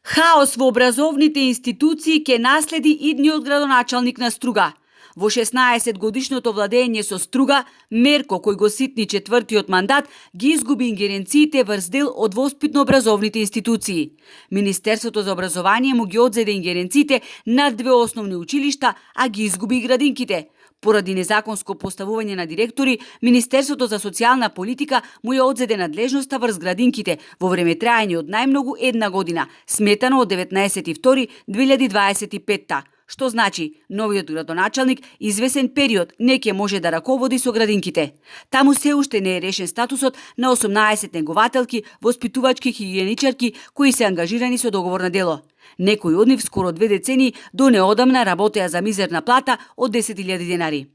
Хаос во образовните институции ќе наследи идниот градоначалник на Струга. Во 16 годишното владење со Струга, Мерко, кој го ситни четвртиот мандат, ги изгуби ингеренциите врз дел од воспитно-образовните институции. Министерството за образование му ги одзеде ингеренциите над 2 основни училишта, а ги изгуби и градинките. Поради незаконско поставување на директори, Министерството за социјална политика му ја одзеде надлежноста врз градинките во време траење од најмногу 1 година, сметано од 19.2.2025, што значи новиот градоначалник извесен период не ќе може да раководи со градинките. Таму се уште не е решен статусот на 18 негователки, воспитувачки хигиеничарки кои се ангажирани со договор на дело. Некои од нив скоро 2 децени до неодамна работеа за мизерна плата од 10.000 денари.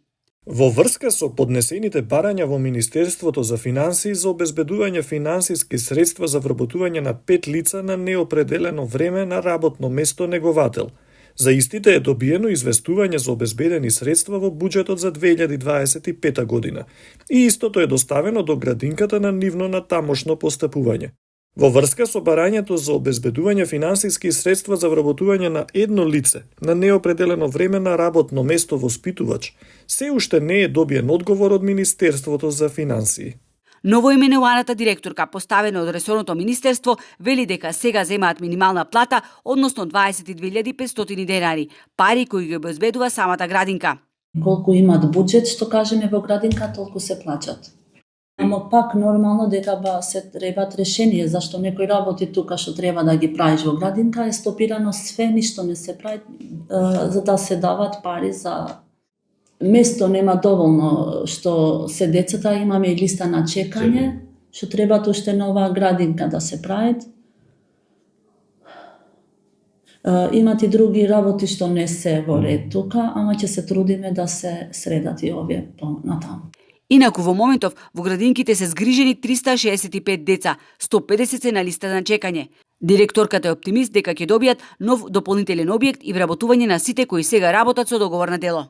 Во врска со поднесените барања во Министерството за финансии за обезбедување финансиски средства за вработување на 5 лица на неопределено време на работно место неговател, за истите е добиено известување за обезбедени средства во буџетот за 2025 година и истото е доставено до градинката на нивно на тамошно постапување. Во врска со барањето за обезбедување финансиски средства за вработување на едно лице на неопределено време на работно место воспитувач, се уште не е добиен одговор од Министерството за финансии. Новоименуваната директорка, поставена од ресорното министерство, вели дека сега земаат минимална плата, односно 22.500 денари, пари кои ги обезбедува самата градинка. Колку имат буџет, што кажеме во градинка, толку се плаќат. Ама пак нормално дека се требат решение, зашто некој работи тука што треба да ги правиш во градинка, е стопирано све, ништо не се прави, за да се дават пари за место нема доволно, што се децата, имаме и листа на чекање, што требат уште нова градинка да се прави. Имат и други работи што не се во ред тука, ама ќе се трудиме да се средат и овие натаму. Инаку во моментов во градинките се згрижени 365 деца, 150 се на листа на чекање. Директорката е оптимист дека ќе добијат нов дополнителен објект и вработување на сите кои сега работат со договор на дело.